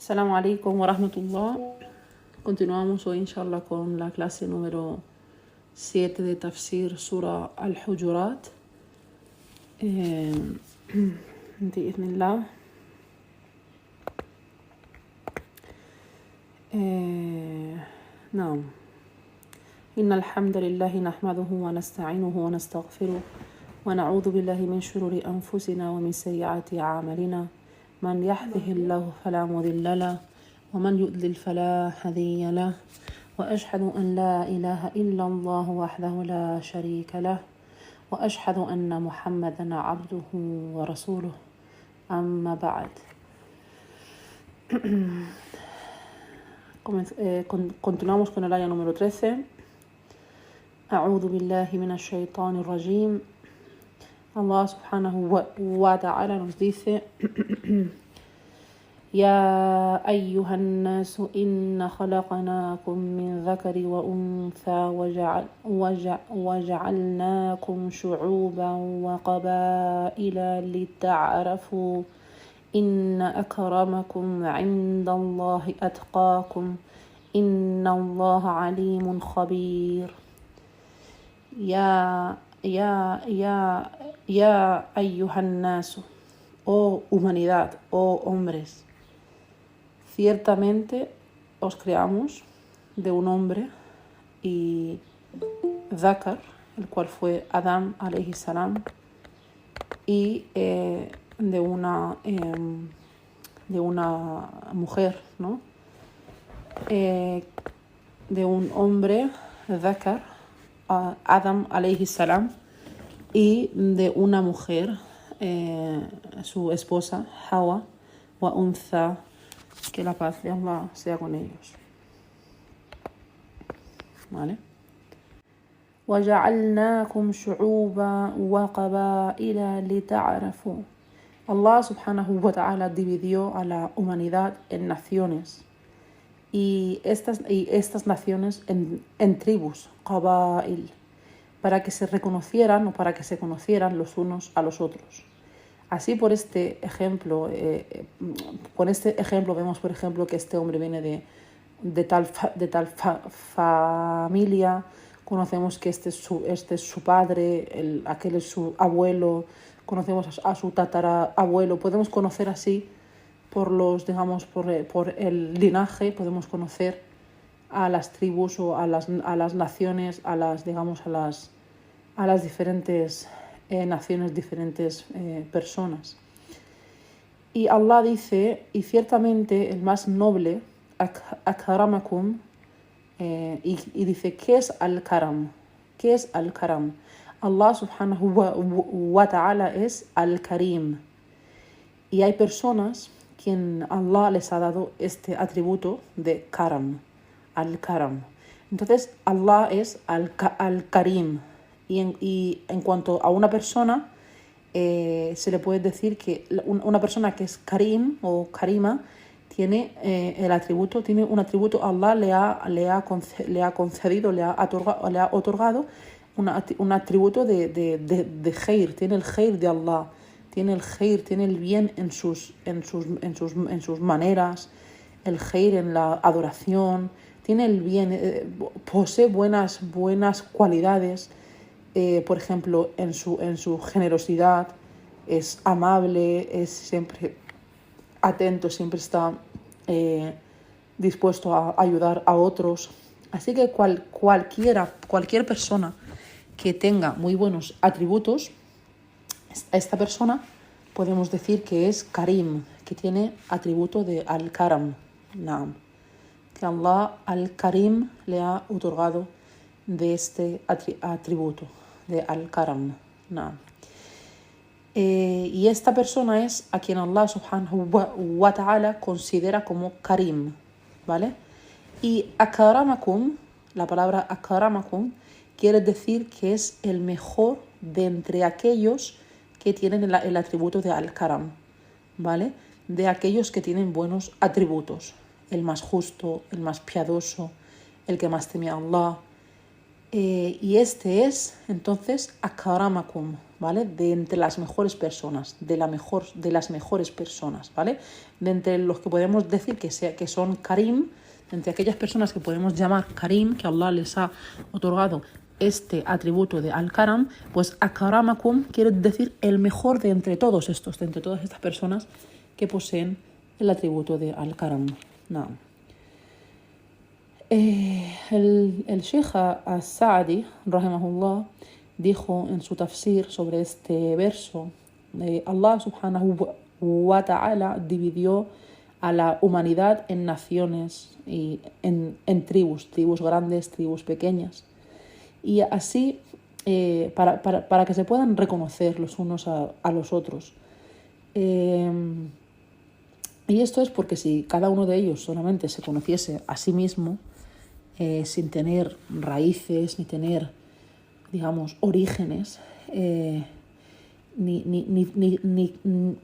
Assalamu alaikum wa rahmatullah. Continuamos hoy, inshallah, con la clase número 7 de Tafsir Sura Al-Hujurat. بإذن الله. نعم. إن الحمد لله نحمده ونستعينه ونستغفره ونعوذ بالله من شرور أنفسنا ومن سيئات أعمالنا. من يهده الله فلا مضل له ومن يضلل فلا هادي له وأشهد أن لا إله إلا الله وحده لا شريك له وأشهد أن محمدا عبده ورسوله أما بعد. Continuamos con el aya número 13. أعوذ بالله من الشيطان الرجيم. Allah subhanahu wa ta'ala nos dice: يا أيها الناس إنا خلقناكم من ذكر وأنثى وجعلناكم شعوبا وقبائل لتعارفوا إن أكرمكم عند الله أتقاكم إن الله عليم خبير. يا أيها الناس, oh humanidad, oh hombres, ciertamente os creamos de un hombre y Dhakar, el cual fue Adam alayhi salam, y de una mujer, ¿no? De un hombre, Dhakar, Adam alayhi salam, y de una mujer, su esposa, Hawa, wa untha, que la paz de Allah sea con ellos. ¿Vale? وَجَعَلْنَاكُمْ شُعُوبًا وَقَبَائِلَ لِتَعْرَفُوا. Allah subhanahu wa ta'ala dividió a la humanidad en naciones, y estas naciones en tribus, qabail, para que se reconocieran o para que se conocieran los unos a los otros. Así, con este ejemplo vemos, por ejemplo, que este hombre viene de tal familia. Conocemos que este es su padre, aquel es su abuelo, conocemos a su tatarabuelo. Podemos conocer así por el linaje, podemos conocer a las tribus o a las naciones, a las diferentes naciones, diferentes personas. Y Allah dice: y ciertamente el más noble, akramakum, y dice: ¿qué es al-karam? ¿Qué es al-karam? Allah subhanahu wa ta'ala es al-karim, y hay personas quien Allah les ha dado este atributo de karam, al-karam. Entonces Allah es al-karim, y en cuanto a una persona, se le puede decir que una persona que es karim o karima tiene un atributo. Allah le ha concedido, le ha otorgado un atributo de khair. Tiene el khair de Allah, tiene el bien en sus maneras, el khair en la adoración, tiene el bien, posee buenas cualidades. Por ejemplo, en su generosidad, es amable, es siempre atento, siempre está dispuesto a ayudar a otros. Así que cualquier persona que tenga muy buenos atributos, a esta persona podemos decir que es Karim, que tiene atributo de Al-Karam. Naam. Que Allah Al-Karim le ha otorgado de este atributo de Al-Karam. Naam. Y esta persona es a quien Allah subhanahu wa ta'ala considera como Karim, ¿vale? Y akramakum, la palabra akramakum quiere decir que es el mejor de entre aquellos que tienen el atributo de Al-Karam, ¿vale? De aquellos que tienen buenos atributos: el más justo, el más piadoso, el que más teme a Allah. Y este es, entonces, akramakum, ¿vale? De entre las mejores personas, de las mejores personas, ¿vale? De entre los que podemos decir que son karim, entre aquellas personas que podemos llamar karim, que Allah les ha otorgado este atributo de al-karam, pues akramakum quiere decir el mejor de entre todos estos, de entre todas estas personas que poseen el atributo de al-karam. No. El Sheikh As-Sa'di, rahimahullah, dijo en su tafsir sobre este verso, Allah subhanahu wa ta'ala dividió a la humanidad en naciones y en tribus grandes, tribus pequeñas. Y así, para que se puedan reconocer los unos a los otros. Y esto es porque si cada uno de ellos solamente se conociese a sí mismo, sin tener raíces, ni tener, digamos, orígenes,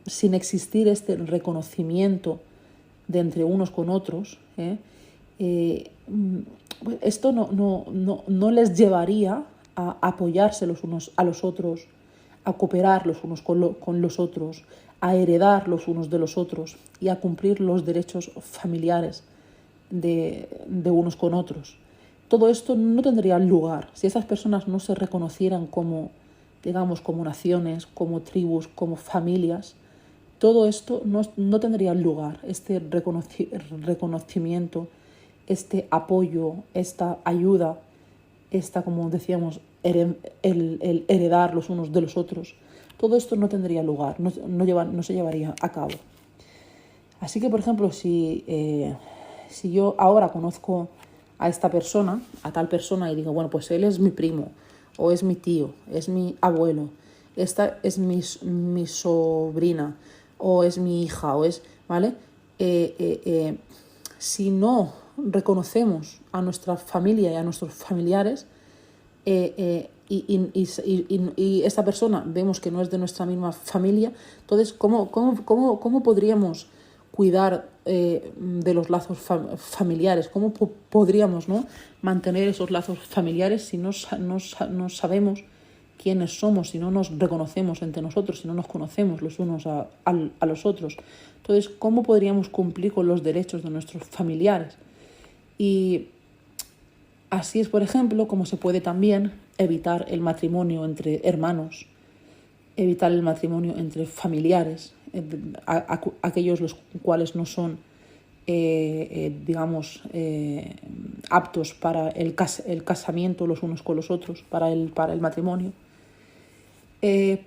sin existir este reconocimiento de entre unos con otros, esto no les llevaría a apoyarse los unos a los otros, a cooperar los unos con los otros, a heredar los unos de los otros y a cumplir los derechos familiares de unos con otros. Todo esto no tendría lugar si esas personas no se reconocieran como, digamos, como naciones, como tribus, como familias. Todo esto no tendría lugar, este reconocimiento, este apoyo, esta ayuda, esta, como decíamos, el heredar los unos de los otros. Todo esto no tendría lugar, no se llevaría a cabo. Así que, por ejemplo, si yo ahora conozco a esta persona, a tal persona, y digo, bueno, pues él es mi primo, o es mi tío, es mi abuelo, esta es mi sobrina, o es mi hija, o es, ¿vale? Si no reconocemos a nuestra familia y a nuestros familiares, y esta persona vemos que no es de nuestra misma familia, entonces, ¿cómo podríamos cuidar de los lazos familiares? ¿Cómo podríamos, ¿no?, mantener esos lazos familiares si no sabemos quiénes somos, si no nos reconocemos entre nosotros, si no nos conocemos los unos a los otros? Entonces, ¿cómo podríamos cumplir con los derechos de nuestros familiares? Y así es, por ejemplo, como se puede también evitar el matrimonio entre hermanos, evitar el matrimonio entre familiares, aquellos los cuales no son, digamos, aptos para el casamiento los unos con los otros, para el matrimonio.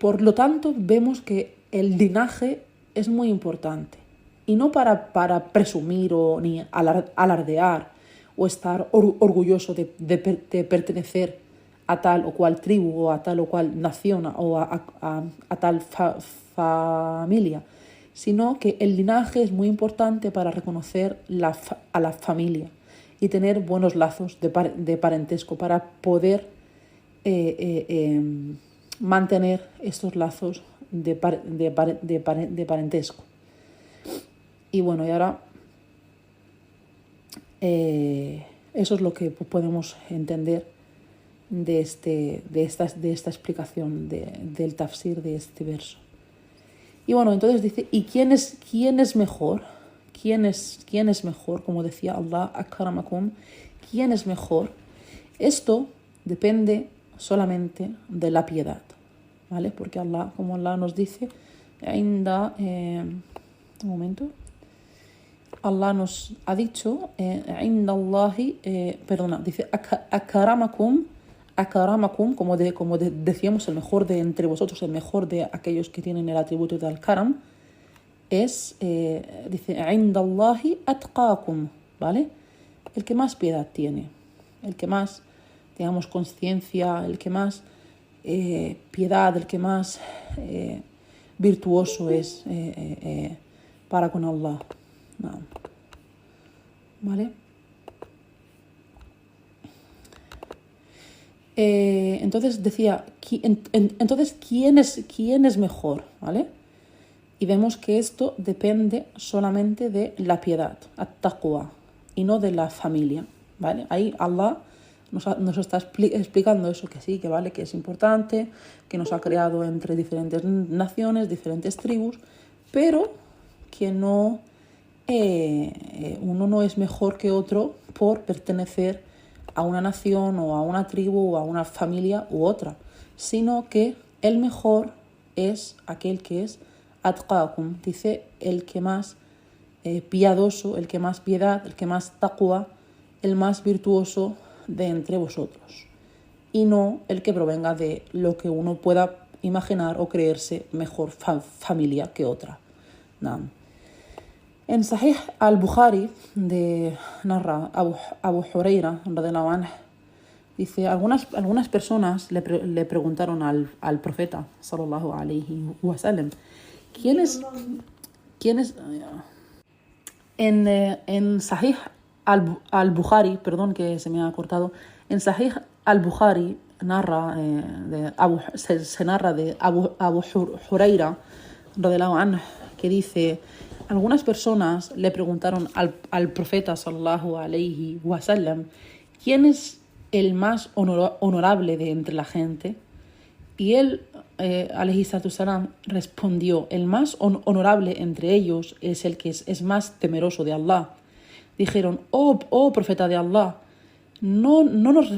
Por lo tanto, vemos que el linaje es muy importante, y no para presumir o ni alardear o estar orgulloso de pertenecer a tal o cual tribu o a tal o cual nación o a tal familia, sino que el linaje es muy importante para reconocer a la familia y tener buenos lazos de parentesco para poder mantener estos lazos de parentesco. Y bueno, y ahora eso es lo que podemos entender de esta explicación del tafsir de este verso. Y bueno, entonces dice, ¿y quién es mejor? ¿Quién es mejor? Como decía Allah, akramakum, ¿quién es mejor? Esto depende solamente de la piedad, ¿vale? Porque Allah, como Allah nos dice, un momento, Allah nos ha dicho, dice, akramakum, como decíamos, el mejor de entre vosotros, el mejor de aquellos que tienen el atributo de al-karam, es, dice, indallahi atqakum, ¿vale? El que más piedad tiene, el que más, digamos, conciencia, el que más piedad, el que más virtuoso es para con Allah. No. ¿Vale? Entonces decía, entonces, ¿quién es mejor? ¿Vale? Y vemos que esto depende solamente de la piedad, at-taqwa, y no de la familia, ¿vale? Ahí Allah nos está explicando eso, que sí, que vale, que es importante, que nos ha creado entre diferentes naciones, diferentes tribus, pero que no, uno no es mejor que otro por pertenecer a una nación o a una tribu o a una familia u otra, sino que el mejor es aquel que es atqakum, dice el que más piadoso, el que más piedad, el que más taqwa, el más virtuoso de entre vosotros, y no el que provenga de lo que uno pueda imaginar o creerse mejor familia que otra. Naam. En Sahih al-Bukhari narra Abu Huraira radhiyallahu anhu, dice, algunas personas le preguntaron al profeta sallallahu alayhi wa sallam, ¿quién es en Sahih al-Bukhari, perdón que se me ha cortado, en Sahih al-Bukhari se narra de Abu Huraira radhiyallahu anhu, que dice, algunas personas le preguntaron al profeta sallallahu alayhi wa sallam, ¿quién es el más honorable de entre la gente? Y él, alayhi salatu salam, respondió, el más honorable entre ellos es el que es más temeroso de Allah. Dijeron, oh profeta de Allah, no nos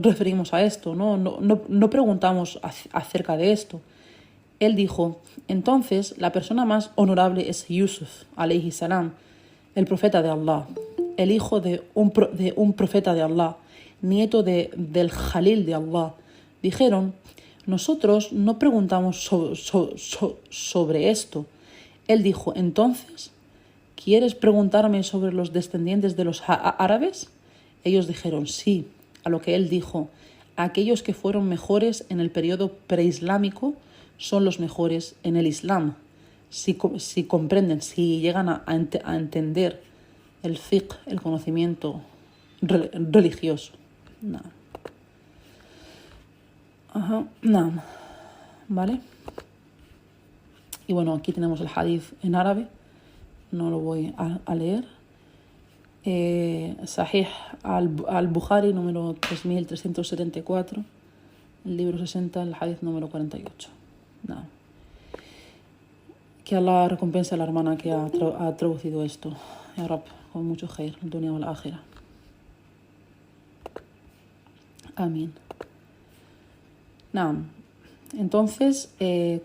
referimos a esto, no preguntamos acerca de esto. Él dijo, entonces la persona más honorable es Yusuf, alayhi salam, el profeta de Allah, el hijo de un profeta de Allah, nieto del Jalil de Allah. Dijeron, nosotros no preguntamos sobre esto. Él dijo, entonces, ¿quieres preguntarme sobre los descendientes de los árabes? Ellos dijeron, sí. A lo que él dijo, aquellos que fueron mejores en el periodo preislámico son los mejores en el Islam. Si comprenden, si llegan a entender el fiqh, el conocimiento religioso. No. ¿Vale? Y bueno, aquí tenemos el hadith en árabe, no lo voy a leer. Sahih al-Bukhari, número 3374, el libro 60, el hadith número 48. No. Que Allah recompense a la hermana que ha traducido esto, ya Rab, con mucho khair, el dunya wal akhirah. Amén. Naam. Entonces,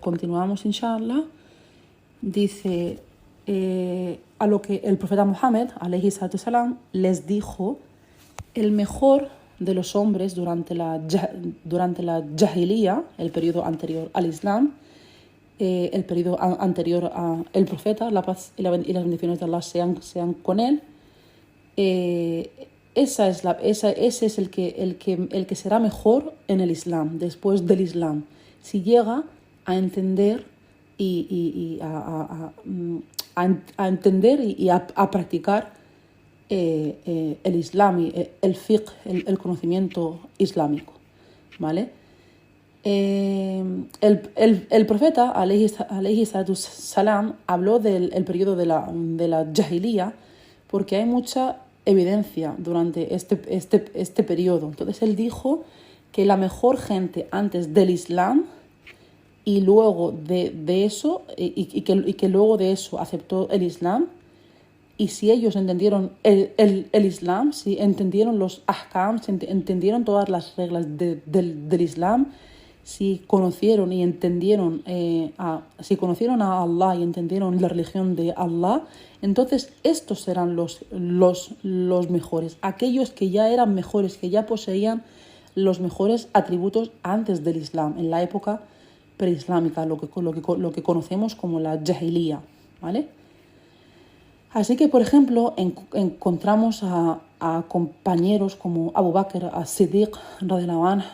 continuamos, inshallah. Dice, a lo que el profeta Muhammad, alayhi salatu salam, les dijo, el mejor de los hombres durante la Jahiliya, el periodo anterior al Islam, el periodo anterior al profeta, la paz y las bendiciones de Allah sean con él, ese es el que será mejor en el Islam, después del Islam, si llega a entender y a entender y a practicar el Islam, el fiqh, el conocimiento islámico, ¿vale? El profeta, alayhi salatu salam, habló del periodo de la Jahiliya porque hay mucha evidencia durante este periodo. Entonces él dijo que la mejor gente antes del Islam y luego de eso, y que luego de eso aceptó el Islam, y si ellos entendieron el Islam, si entendieron los ahkam, si entendieron todas las reglas del Islam, si conocieron y entendieron si conocieron a Allah y entendieron la religión de Allah, entonces estos serán los mejores, aquellos que ya eran mejores, que ya poseían los mejores atributos antes del Islam, en la época preislámica, lo que conocemos como la Jahiliya, ¿vale? Así que, por ejemplo, encontramos a compañeros como Abu Bakr as-Siddiq radhiyallahu anhu,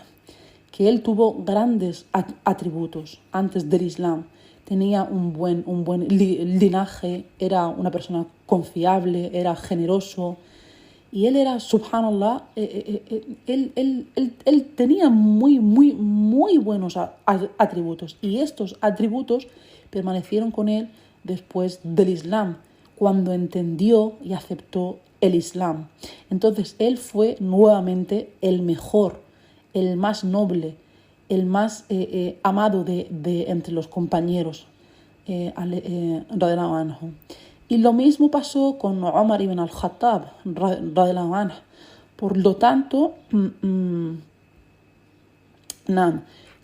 que él tuvo grandes atributos antes del Islam. Tenía un buen linaje, era una persona confiable, era generoso, y él era, subhanallah, él tenía muy buenos atributos, y estos atributos permanecieron con él después del Islam, cuando entendió y aceptó el Islam. Entonces él fue nuevamente el mejor, el más noble, el más amado de entre los compañeros, radiallahu anhu. Y lo mismo pasó con Umar ibn al-Khattab, radiallahu anhu. Por lo tanto,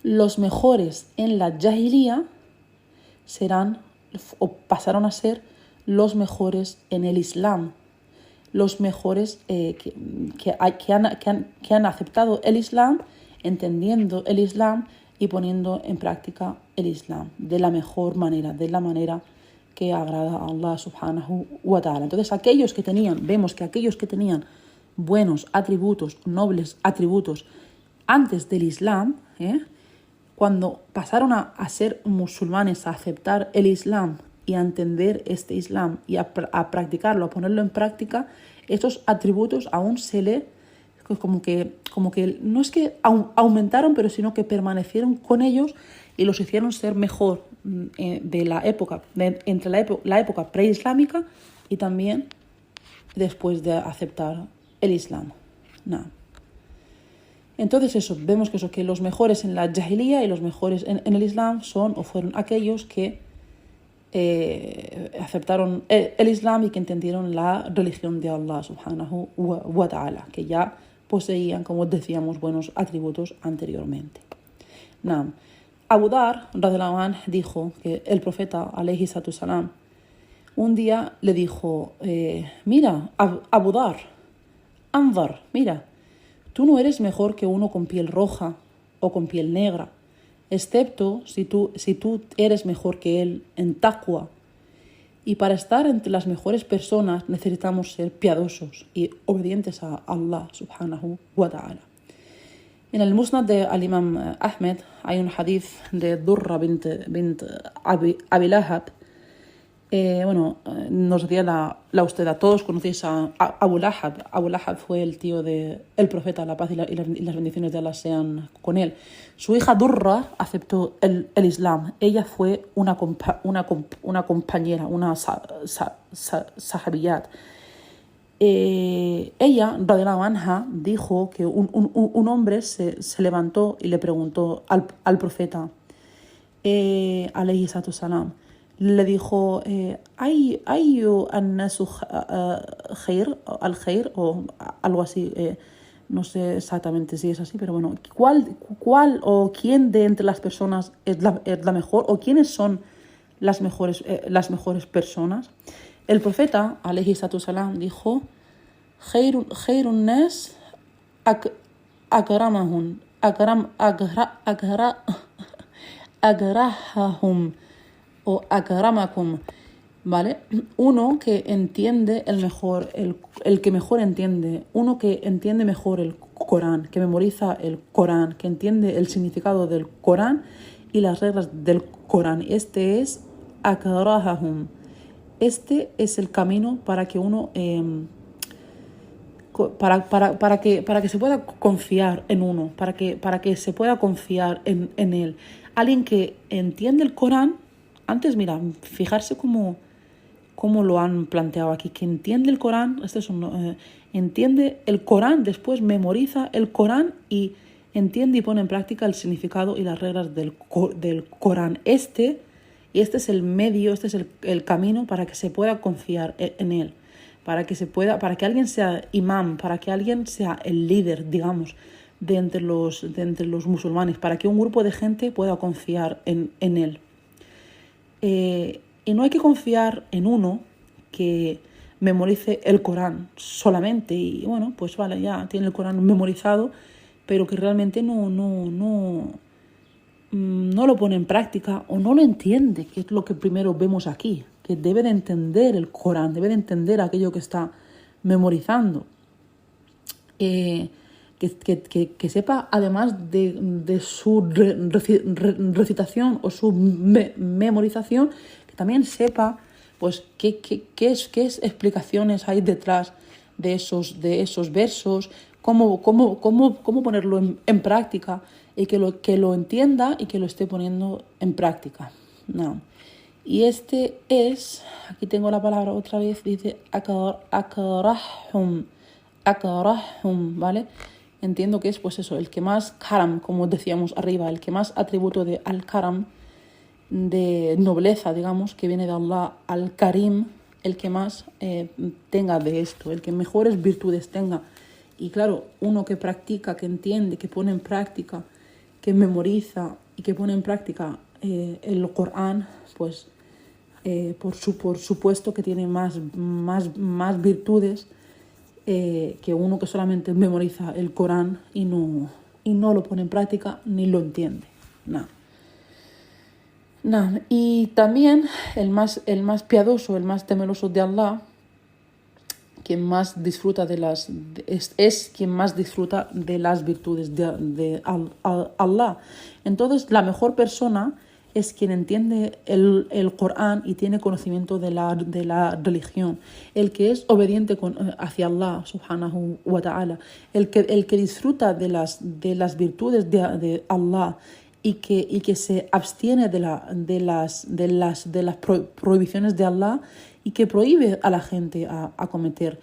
los mejores en la Jahiliya serán o pasaron a ser los mejores en el Islam, los mejores que han aceptado el Islam, entendiendo el Islam y poniendo en práctica el Islam de la mejor manera, de la manera que agrada a Allah subhanahu wa ta'ala. Entonces vemos que aquellos que tenían buenos atributos, nobles atributos antes del Islam, cuando pasaron a ser musulmanes, a aceptar el Islam y a entender este Islam y a practicarlo, a ponerlo en práctica, estos atributos aún como que no es que aumentaron, pero sino que permanecieron con ellos y los hicieron ser mejor de la época, entre la época preislámica y también después de aceptar el Islam. Entonces vemos que los mejores en la Jahiliya y los mejores en el Islam fueron aquellos que aceptaron el Islam y que entendieron la religión de Allah subhanahu wa ta'ala, que ya poseían, como decíamos, buenos atributos anteriormente. Abu Dhar radiallahu anhu dijo que el profeta alayhi salatu salam un día le dijo, mira, Abu Dhar, Anzar, mira, tú no eres mejor que uno con piel roja o con piel negra, excepto si tú eres mejor que él en taqwa. Y para estar entre las mejores personas necesitamos ser piadosos y obedientes a Allah subhanahu wa ta'ala. En el Musnad de al-Imam Ahmed hay un hadith de Durra bint Abi Lahab. Nos diría la usted a todos, conocéis a Abu Lahab. Abu Lahab fue el tío del profeta, la paz y las bendiciones de Allah sean con él. Su hija Durra aceptó el Islam. Ella fue una compañera, una sahabiyat. Ella, radiallahu anha, dijo que un hombre se levantó y le preguntó al profeta, alayhi salatu salam, le dijo, ¿hay an-nasu khair, al-khair o algo así? No sé exactamente si es así, pero bueno, ¿cuál o quién de entre las personas es la mejor o quiénes son las mejores personas? El profeta, alayhi salatu salam, dijo, khairun nas agrahahum o akramakum, ¿vale? Uno que entiende el que mejor entiende, uno que entiende mejor el Corán, que memoriza el Corán, que entiende el significado del Corán y las reglas del Corán. Este es akrahahum. Este es el camino para que uno para que se pueda confiar en uno, para que se pueda confiar en él. Alguien que entiende el Corán. Antes, mira, fijarse cómo lo han planteado aquí, que entiende el Corán, entiende el Corán, después memoriza el Corán y entiende y pone en práctica el significado y las reglas del Corán. Este es el medio, este es el camino para que se pueda confiar en él, para que alguien sea imán, para que alguien sea el líder, digamos, de entre los musulmanes, para que un grupo de gente pueda confiar en él. Y no hay que confiar en uno que memorice el Corán solamente y bueno, pues vale, ya tiene el Corán memorizado, pero que realmente no lo pone en práctica o no lo entiende, que es lo que primero vemos aquí, que debe de entender el Corán, debe de entender aquello que está memorizando. Que sepa, además de su recitación o su memorización, que también sepa pues qué explicaciones hay detrás de esos versos, cómo ponerlo en práctica y que lo entienda y que lo esté poniendo en práctica. No. Y este es, aquí tengo la palabra otra vez, dice akrahum, ¿vale? Entiendo que es pues eso, el que más karam, como decíamos arriba, el que más atributo de al-karam, de nobleza, digamos, que viene de Allah, al-karim, el que más tenga de esto, el que mejores virtudes tenga. Y claro, uno que practica, que entiende, que pone en práctica, que memoriza y que pone en práctica el Corán, pues por supuesto que tiene más virtudes que uno que solamente memoriza el Corán y no lo pone en práctica ni lo entiende. Y también el más piadoso, el más temeroso de Allah, quien más disfruta es quien más disfruta de las virtudes de Allah. Entonces, la mejor persona es quien entiende el Corán y tiene conocimiento de la religión, el que es obediente hacia Allah subhanahu wa ta'ala, el que disfruta de las virtudes de Allah y que se abstiene de las prohibiciones de Allah y que prohíbe a la gente a cometer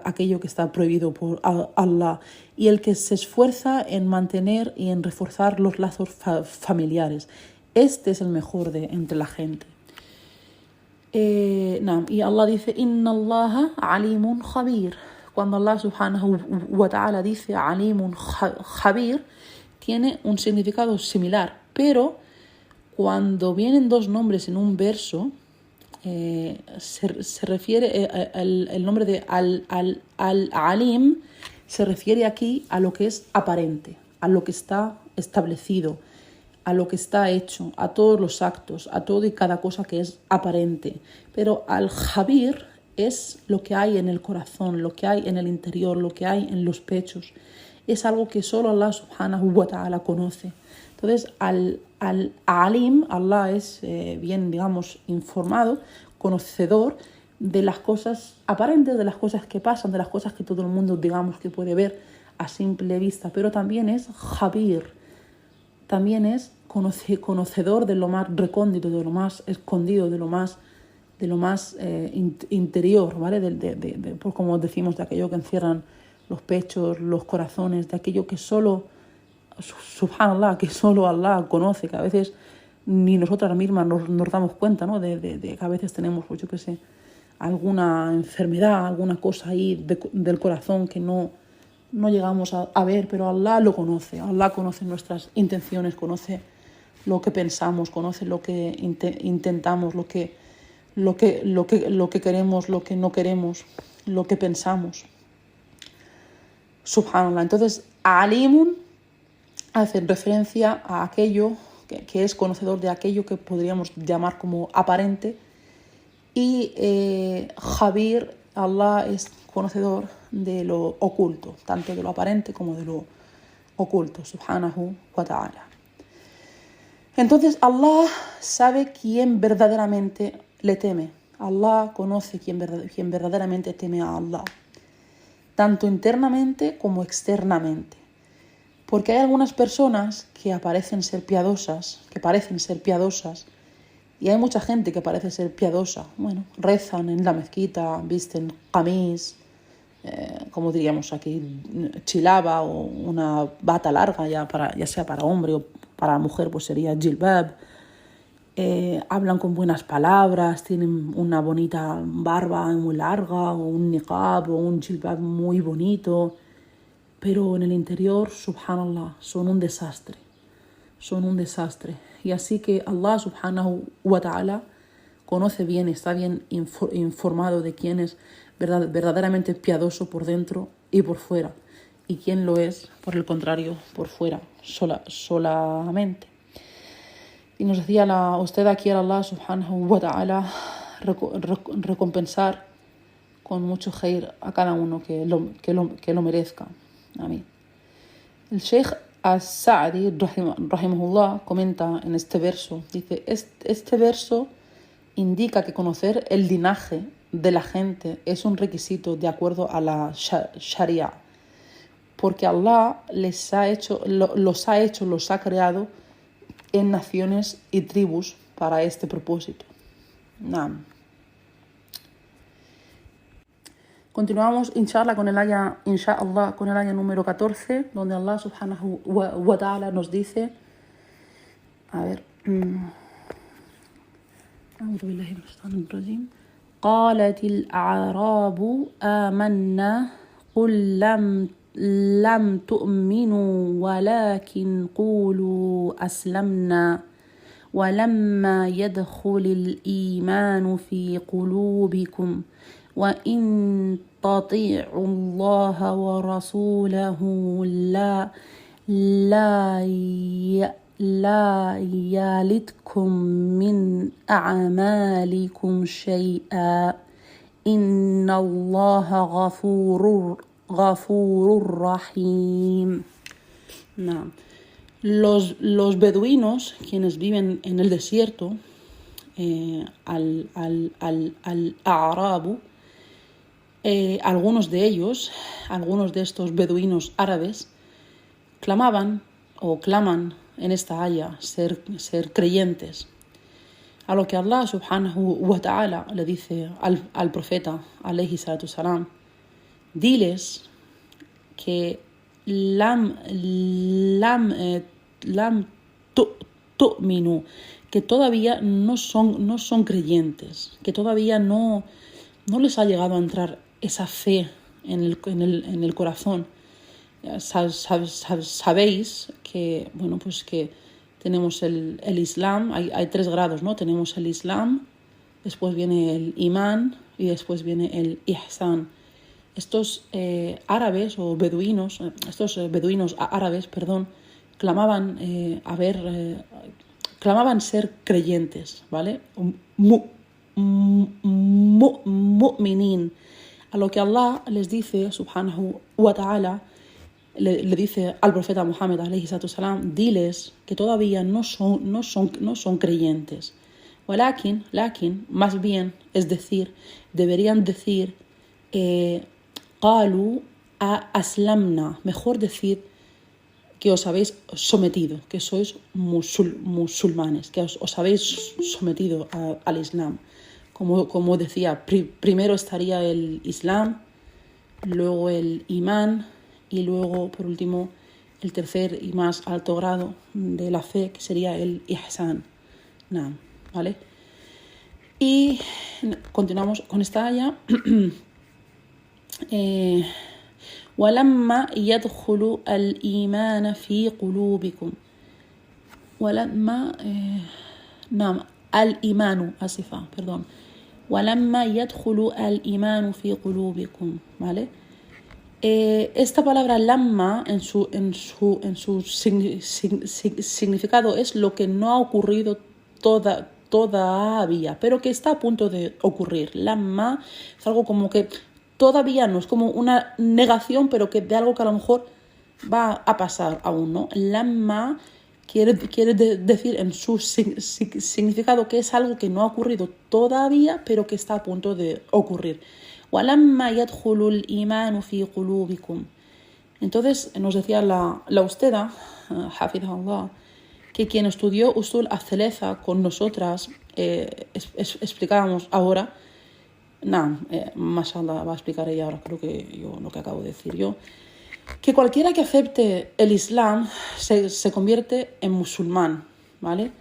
aquello que está prohibido por Allah, y el que se esfuerza en mantener y en reforzar los lazos familiares. Este es el mejor entre la gente. Y Allah dice Inna Allaha alimun khabir. Cuando Allah subhanahu wa ta'ala dice alimun khabir, tiene un significado similar, pero cuando vienen dos nombres en un verso, se refiere el nombre de al-alim, se refiere aquí a lo que es aparente, a lo que está establecido, a lo que está hecho, a todos los actos, a todo y cada cosa que es aparente. Pero al-Jabir es lo que hay en el corazón, lo que hay en el interior, lo que hay en los pechos. Es algo que solo Allah subhanahu wa ta'ala conoce. Entonces, al-alim, Allah es bien, digamos, informado, conocedor de las cosas aparentes, de las cosas que pasan, de las cosas que todo el mundo, digamos, que puede ver a simple vista. Pero también es Jabir, también es conocedor de lo más recóndito, de lo más escondido, de lo más interior, ¿vale? Pues como decimos, de aquello que encierran los pechos, los corazones, de aquello que solo, subhanallah, que solo Allah conoce, que a veces ni nosotras mismas nos damos cuenta, ¿no? De que a veces tenemos, pues yo qué sé, alguna enfermedad, alguna cosa ahí del corazón que no llegamos a ver, pero Allah lo conoce. Allah conoce nuestras intenciones, conoce lo que pensamos, conoce lo que intentamos, lo que queremos, lo que no queremos, lo que pensamos. Subhanallah. Entonces, alimun hace referencia a aquello que es conocedor de aquello que podríamos llamar como aparente, y Jabir, Allah es conocedor de lo oculto, tanto de lo aparente como de lo oculto, subhanahu wa ta'ala. Entonces Allah sabe quién verdaderamente le teme. Allah conoce quién verdaderamente teme a Allah, tanto internamente como externamente. Porque hay algunas personas que parecen ser piadosas, y hay mucha gente que parece ser piadosa. Bueno, rezan en la mezquita, visten qamis, como diríamos aquí, chilaba o una bata larga, ya sea para hombre o para mujer, pues sería jilbab. Hablan con buenas palabras, tienen una bonita barba muy larga, o un niqab o un jilbab muy bonito, pero en el interior, subhanallah, son un desastre. Y así que Allah subhanahu wa ta'ala conoce bien, está bien informado de quién es verdaderamente piadoso por dentro y por fuera, y quién lo es, por el contrario, por fuera solamente. Y nos decía usted aquí a Allah subhanahu wa ta'ala recompensar con mucho khair a cada uno que lo merezca. Amén. El Sheikh As-Sa'di rahimahullah comenta en este verso, dice, este verso indica que conocer el linaje de la gente es un requisito de acuerdo a la Sharia, porque Allah los ha creado en naciones y tribus para este propósito. Naam. Continuamos, inshallah, con el aya número 14, donde Allah subhanahu wa ta'ala nos dice, a ver, أعوذ بالله من الشيطان الرجيم قالت الأعراب آمنا قل لم تؤمنوا ولكن قولوا أسلمنا ولما يدخل الإيمان في قلوبكم وإن تطيعوا الله ورسوله لا يلتكم من أعمالكم شيئا إن الله غفور رحيم. No. Los beduinos, quienes viven en el desierto, al-A'rabu, algunos de ellos, algunos de estos beduinos árabes, clamaban o claman en esta aya ser creyentes. A lo que Allah subhanahu wa ta'ala le dice al profeta, alayhi salatu salam, diles que lam tu'minu, que todavía no son creyentes, que todavía no les ha llegado a entrar esa fe en el corazón. Sabéis que, bueno, pues que tenemos el Islam, hay 3 grados, ¿no? Tenemos el Islam, después viene el Imán y después viene el Ihsan. Estos árabes o beduinos, beduinos árabes, clamaban clamaban ser creyentes, ¿vale? Mu'minin. A lo que Allah les dice, subhanahu wa ta'ala, le dice al profeta Muhammad alayhi salatu salam, diles que todavía no son creyentes. Walakin, más bien, es decir, deberían decir qalu aslamna, mejor decir que os habéis sometido, que sois musulmanes, que os habéis sometido al Islam. Como decía, primero estaría el Islam, luego el Imán y luego, por último, el tercer y más alto grado de la fe, que sería el Ihsan. ¿Vale? Y continuamos con esta aya. ولما يدخل الإيمان في قلوبكم ولما الإيمان ولما يدخل الإيمان في قلوبكم, ¿vale? Esta palabra lamma en su significado es lo que no ha ocurrido todavía, pero que está a punto de ocurrir. Lamma es algo como que todavía no, es como una negación, pero que de algo que a lo mejor va a pasar aún, ¿no? Lamma quiere decir en su significado que es algo que no ha ocurrido todavía, pero que está a punto de ocurrir. وَلَمَّا يَدْخُلُ الْإِيمَانُ فِي قُلُوبِكُمْ. Entonces nos decía la usteda, hafidhahullah, que quien estudió Usul al-Thalatha con nosotras, explicábamos ahora, mashallah, va a explicar ella ahora, creo que yo lo que acabo de decir yo, que cualquiera que acepte el Islam se convierte en musulmán, ¿vale?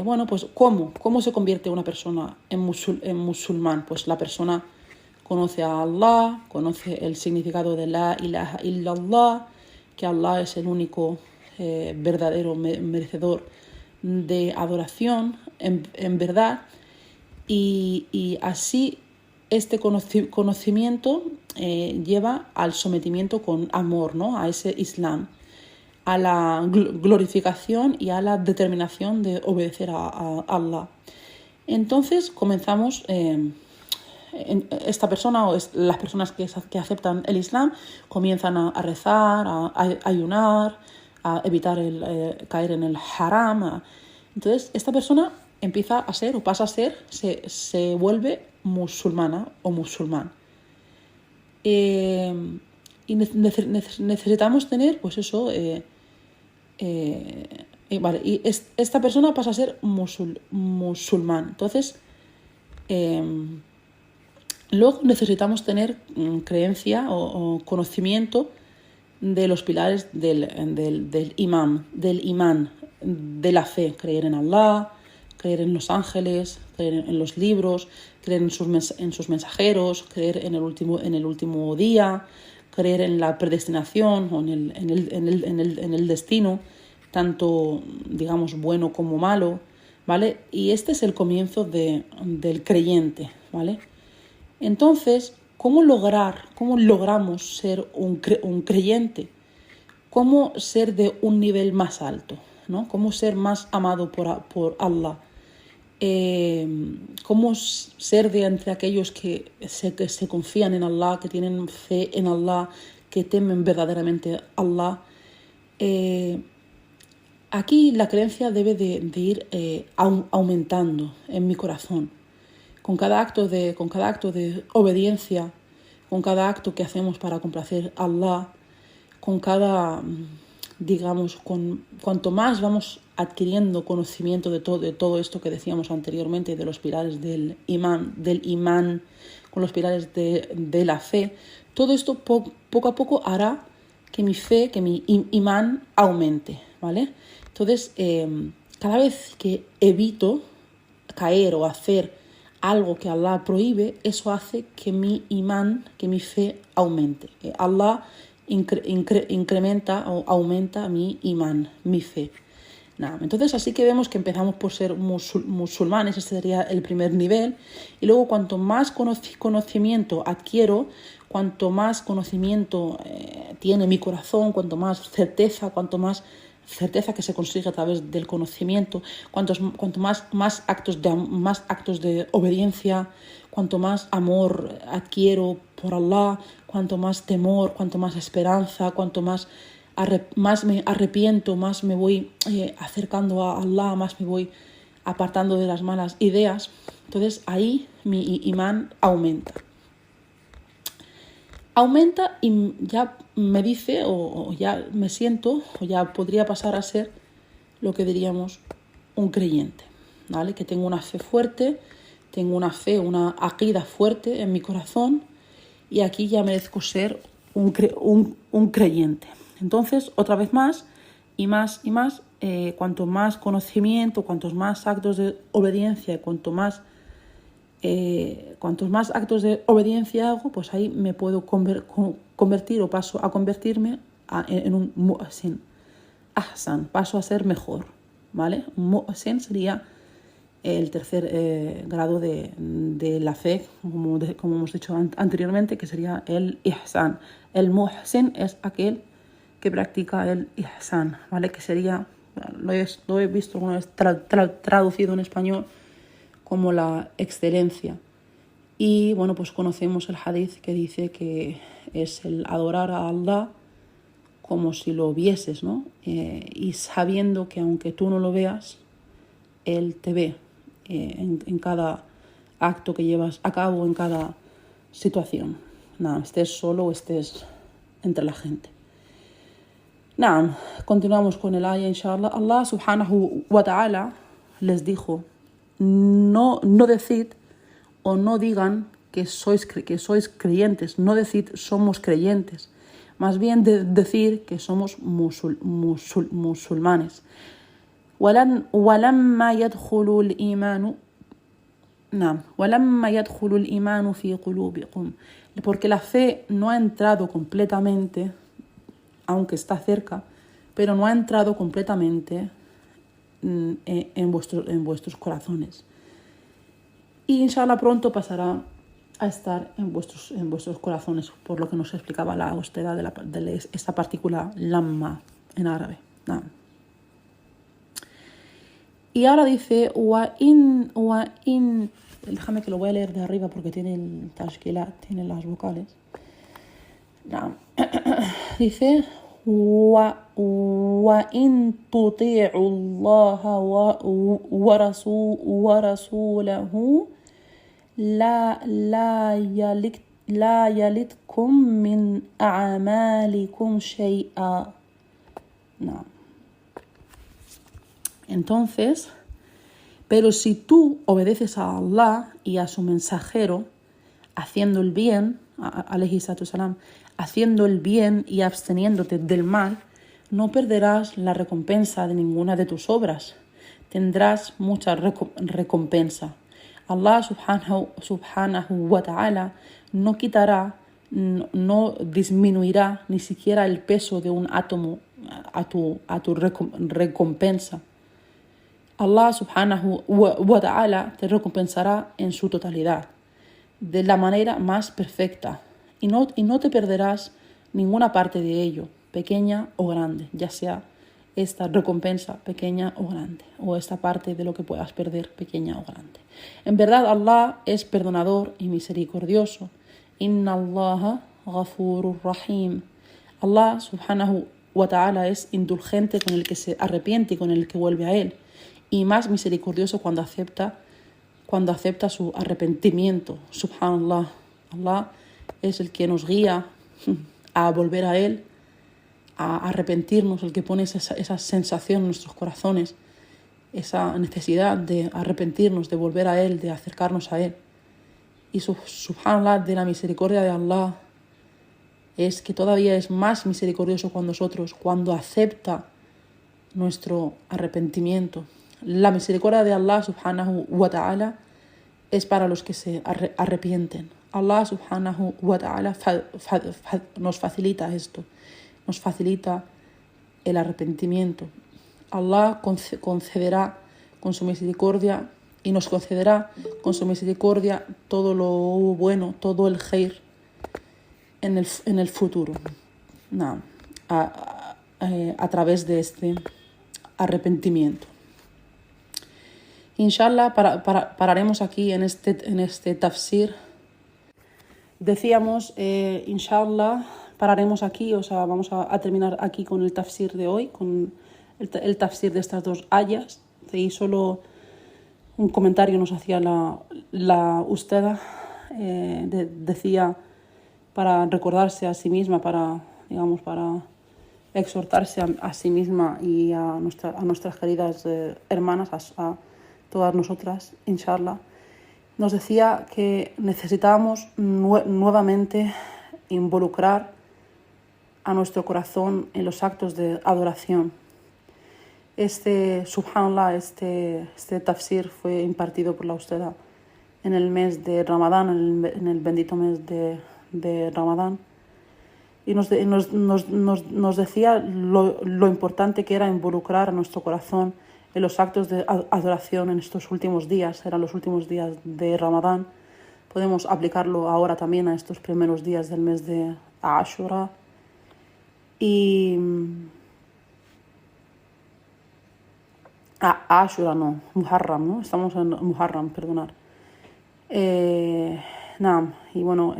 Bueno, pues ¿cómo se convierte una persona en musulmán? Pues la persona conoce a Allah, conoce el significado de la ilaha illallah, que Allah es el único verdadero merecedor de adoración en verdad, y así este conocimiento lleva al sometimiento con amor, ¿no? A ese Islam, a la glorificación y a la determinación de obedecer a Allah. Entonces comenzamos, esta persona o las personas que aceptan el Islam comienzan a rezar, a ayunar, a evitar caer en el haram. Entonces esta persona empieza a ser o pasa a ser, se vuelve musulmana o musulmán. Y necesitamos tener, pues eso, y esta persona pasa a ser musulmán. Entonces, luego necesitamos tener creencia o conocimiento de los pilares del imán, de la fe, creer en Allah, creer en los ángeles, creer en los libros, creer en sus mensajeros, creer en el último día, creer en la predestinación o en el destino, tanto, digamos, bueno como malo, ¿vale? Y este es el comienzo del creyente, ¿vale? Entonces, ¿cómo logramos ser un creyente? ¿Cómo ser de un nivel más alto? ¿No? ¿Cómo ser más amado por Allah? ¿Cómo ser de entre aquellos que se confían en Allah, que tienen fe en Allah, que temen verdaderamente a Allah? Aquí la creencia debe de ir aumentando en mi corazón. Con cada acto de obediencia, con cada acto que hacemos para complacer a Allah, con cada, digamos, cuanto más vamos adquiriendo conocimiento de todo esto que decíamos anteriormente, de los pilares del imán, con los pilares de la fe, todo esto poco a poco hará que mi fe, que mi imán aumente, ¿vale? Entonces, cada vez que evito caer o hacer algo que Allah prohíbe, eso hace que mi imán, que mi fe aumente. Allah incrementa o aumenta mi imán, mi fe. Entonces así que vemos que empezamos por ser musulmanes, ese sería el primer nivel, y luego cuanto más conocimiento adquiero, cuanto más conocimiento tiene mi corazón, cuanto más certeza que se consigue a través del conocimiento, cuanto más actos de obediencia, cuanto más amor adquiero por Allah, cuanto más temor, cuanto más esperanza, cuanto más me arrepiento, más me voy acercando a Allah, más me voy apartando de las malas ideas. Entonces ahí mi imán aumenta y ya me dice o ya me siento o ya podría pasar a ser lo que diríamos un creyente, ¿vale? Que tengo una fe fuerte, tengo una aqida fuerte en mi corazón y aquí ya merezco ser un creyente. Entonces, otra vez más y más, cuanto más conocimiento, cuantos más actos de obediencia, cuantos más actos de obediencia hago, pues ahí me puedo convertir o paso a convertirme en un muhsin. Ahsan, paso a ser mejor, ¿vale? Un muhsin sería el tercer grado de la fe, como hemos dicho anteriormente, que sería el ihsan. El muhsin es aquel que practica el ihsan, ¿vale? Que sería, lo he visto alguna vez traducido en español como la excelencia. Y bueno, pues conocemos el hadith que dice que es el adorar a Allah como si lo vieses, ¿no? Y sabiendo que aunque tú no lo veas, Él te ve en cada acto que llevas a cabo, en cada situación. Estés solo o estés entre la gente. Continuamos con el aya, inshallah. Allah subhanahu wa ta'ala les dijo: no decid o no digan que sois creyentes, no decid somos creyentes, más bien decir que somos musulmanes. ولما يدخل الإيمان في قلوبكم, porque la fe no ha entrado completamente, aunque está cerca, pero no ha entrado completamente en vuestros corazones. Y inshallah pronto pasará a estar en vuestros corazones, por lo que nos explicaba la austera de esta partícula lamma en árabe. Y ahora dice wa in, déjame que lo voy a leer de arriba porque tiene el tashkilat, tiene las vocales. Dice وَإِن تُطِيعُوا اللَّهَ وَرَسُولَهُ لَا يَلِتْكُم مِّنْ أَعْمَالِكُمْ شَيْئًا. Entonces, pero si tú obedeces a Allah y a su mensajero, haciendo el bien, alayhi salatu salam, haciendo el bien y absteniéndote del mal, no perderás la recompensa de ninguna de tus obras. Tendrás mucha recompensa. Allah subhanahu wa ta'ala no quitará, no disminuirá ni siquiera el peso de un átomo a tu recompensa. Allah subhanahu wa ta'ala te recompensará en su totalidad, de la manera más perfecta, y no te perderás ninguna parte de ello, pequeña o grande, ya sea esta recompensa pequeña o grande, o esta parte de lo que puedas perder pequeña o grande. En verdad, Allah es perdonador y misericordioso. Inna Allaha ghafurur rahim. Allah subhanahu wa ta'ala es indulgente con el que se arrepiente y con el que vuelve a él, y más misericordioso cuando acepta su arrepentimiento. Subhanallah. Allah es el que nos guía a volver a él, a arrepentirnos, el que pone esa sensación en nuestros corazones, esa necesidad de arrepentirnos, de volver a él, de acercarnos a él. Y subhanallah, de la misericordia de Allah es que todavía es más misericordioso con nosotros cuando acepta nuestro arrepentimiento. La misericordia de Allah subhanahu wa ta'ala es para los que se arrepienten. Allah subhanahu wa ta'ala nos facilita esto, nos facilita el arrepentimiento. Allah concederá con su misericordia y nos concederá con su misericordia todo lo bueno, todo el khair en el futuro, a través de este arrepentimiento. Inshallah, pararemos aquí en este tafsir. Decíamos, inshallah, pararemos aquí, o sea, vamos a terminar aquí con el tafsir de hoy, con el tafsir de estas dos ayas. Y solo un comentario nos hacía la ustada, decía, para recordarse a sí misma, para exhortarse a sí misma y a nuestras queridas hermanas, a todas nosotras, inshallah, nos decía que necesitábamos nuevamente involucrar a nuestro corazón en los actos de adoración. Subhanallah, este tafsir fue impartido por la ustada en el mes de Ramadán, en el bendito mes de Ramadán, y nos decía lo importante que era involucrar a nuestro corazón en los actos de adoración en estos últimos días. Eran los últimos días de Ramadán. Podemos aplicarlo ahora también a estos primeros días del mes de Ashura. Y Ashura no, Muharram, ¿no? Estamos en Muharram, perdonar. Y bueno,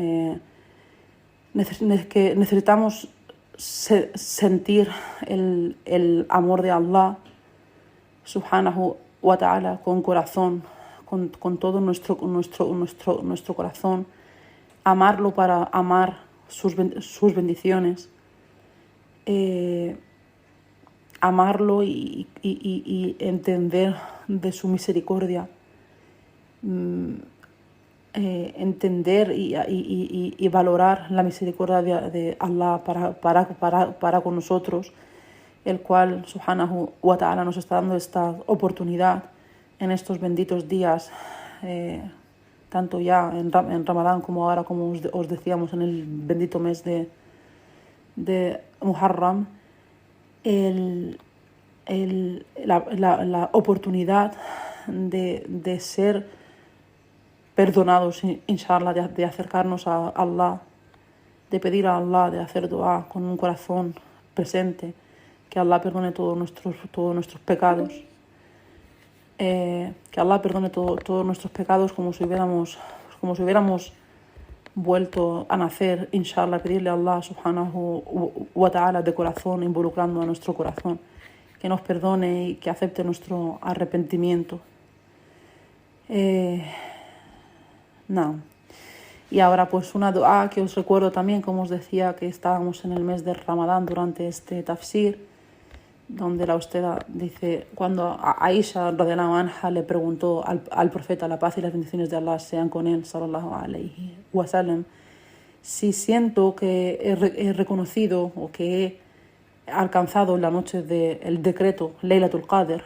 que necesitamos sentir el amor de Allah subhanahu wa ta'ala con corazón, con todo nuestro corazón, amarlo para amar sus bendiciones, amarlo y entender de su misericordia, entender y valorar la misericordia de Allah para con nosotros, el cual subhanahu wa ta'ala nos está dando esta oportunidad en estos benditos días, tanto ya en Ramadán como ahora, como os decíamos, en el bendito mes de Muharram, la oportunidad de ser perdonados, inshallah, de acercarnos a Allah, de pedir a Allah, de hacer dua con un corazón presente, que Allah perdone todos nuestros pecados, que Allah perdone todos nuestros pecados como si hubiéramos vuelto a nacer, inshallah, pedirle a Allah subhanahu wa ta'ala de corazón, involucrando a nuestro corazón, que nos perdone y que acepte nuestro arrepentimiento. Y ahora pues una dua que os recuerdo también, como os decía, que estábamos en el mes de Ramadán durante este tafsir, donde la Usteda dice, cuando Aisha radhiyallahu anha le preguntó al profeta, la paz y las bendiciones de Allah sean con él, sallallahu alayhi wa sallam, si siento que he reconocido o que he alcanzado en la noche del decreto Laylatul Qadr,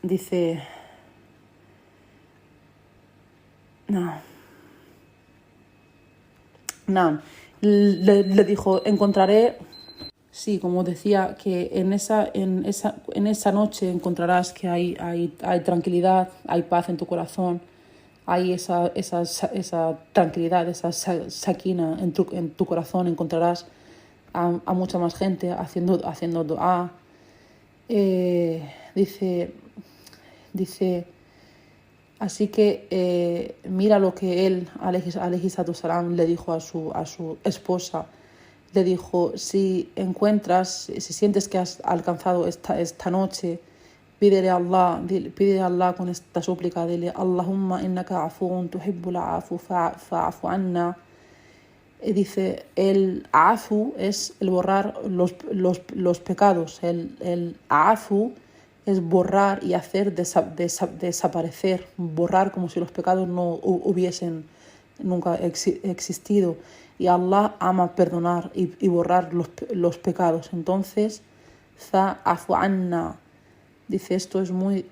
dice, le dijo, encontraré, sí, como decía, que en esa noche encontrarás que hay tranquilidad, hay paz en tu corazón, hay esa tranquilidad, esa sakina en tu corazón, encontrarás a mucha más gente haciendo dua. Dice, así que mira lo que él, alayhi salam, le dijo a su esposa. Le dijo, si sientes que has alcanzado esta noche, pídele a Allah con esta súplica, dile, Allahumma innaka afuun tuhibbul afu fa'afu anna. Dice, el afu es el borrar los pecados, el afu es borrar y hacer desaparecer, borrar como si los pecados no hubiesen nunca existido. Y Allah ama perdonar y borrar los pecados. Entonces, fa'afu anna. Dice, esto es muy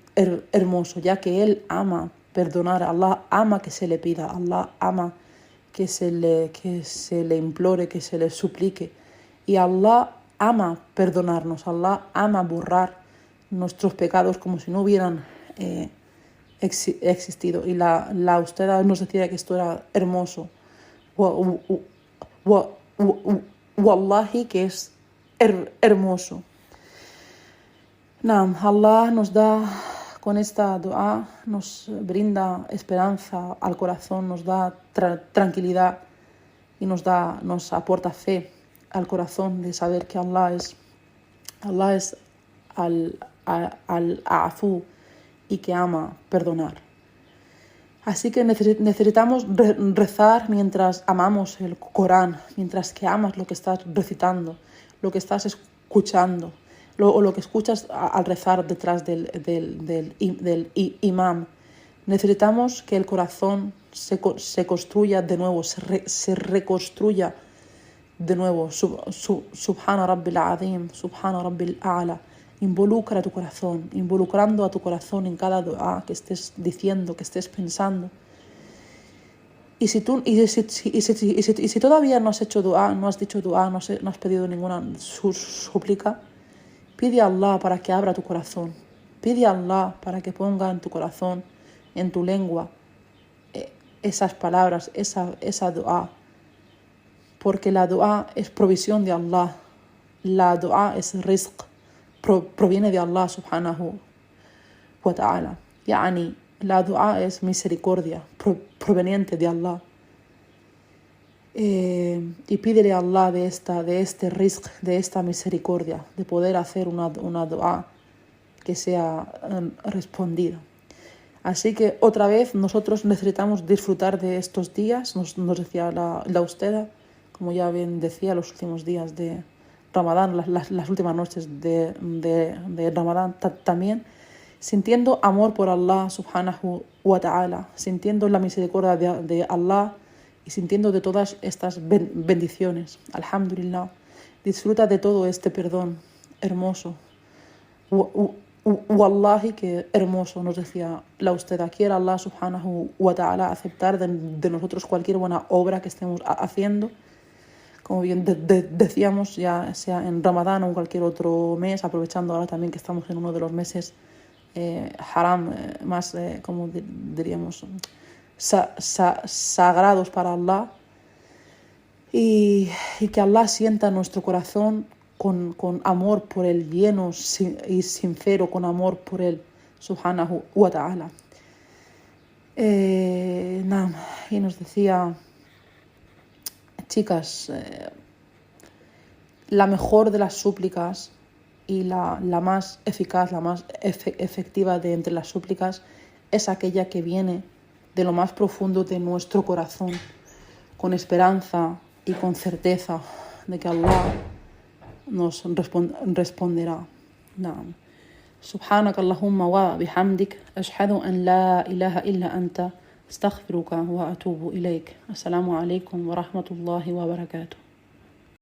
hermoso, ya que Él ama perdonar, Allah ama que se le pida, Allah ama que se le implore, que se le suplique. Y Allah ama perdonarnos, Allah ama borrar nuestros pecados como si no hubieran existido. Y la Usteda nos decía que esto era hermoso. Wallahi, que es hermoso. Allah nos da, con esta dua, nos brinda esperanza al corazón, nos da tranquilidad y nos aporta fe al corazón de saber que Allah es al-afu y que ama perdonar. Así que necesitamos rezar mientras amamos el Corán, mientras que amas lo que estás recitando, lo que estás escuchando, o lo que escuchas al rezar detrás del imam. Necesitamos que el corazón se construya de nuevo, se reconstruya de nuevo. Subhana Rabbil Azim, Subhana Rabbil A'la. Involucra a tu corazón, involucrando a tu corazón en cada dua que estés diciendo, que estés pensando. Y si todavía no has hecho dua, no has dicho dua, no has pedido ninguna súplica, pide a Allah para que abra tu corazón. Pide a Allah para que ponga en tu corazón, en tu lengua, esas palabras, esa dua. Porque la dua es provisión de Allah. La dua es rizq. Proviene de Allah subhanahu wa ta'ala. Yani, la dua es misericordia, proveniente de Allah. Y pídele a Allah de este rizq, de esta misericordia, de poder hacer una dua que sea respondida. Así que otra vez nosotros necesitamos disfrutar de estos días, nos decía la Usteda, como ya bien decía, los últimos días de Ramadán, las últimas noches de Ramadán también, sintiendo amor por Allah subhanahu wa ta'ala, sintiendo la misericordia de Allah y sintiendo de todas estas bendiciones. Alhamdulillah, disfruta de todo este perdón hermoso. Wallahi, que hermoso, nos decía la Usteda. Quiera Allah subhanahu wa ta'ala aceptar de nosotros cualquier buena obra que estemos haciendo. Como bien decíamos, ya sea en Ramadán o en cualquier otro mes, aprovechando ahora también que estamos en uno de los meses haram, más, como diríamos, sagrados para Allah, y que Allah sienta nuestro corazón con amor por Él, lleno y sincero, con amor por Él, subhanahu wa ta'ala. Y nos decía, chicas, la mejor de las súplicas y la más eficaz, la más efectiva de entre las súplicas es aquella que viene de lo más profundo de nuestro corazón, con esperanza y con certeza de que Allah nos responderá. Naam. سبحانك اللهم وبحمدك أشهد أن لا إله إلا أنت أستغفرك وأتوب إليك. السلام عليكم ورحمة الله وبركاته.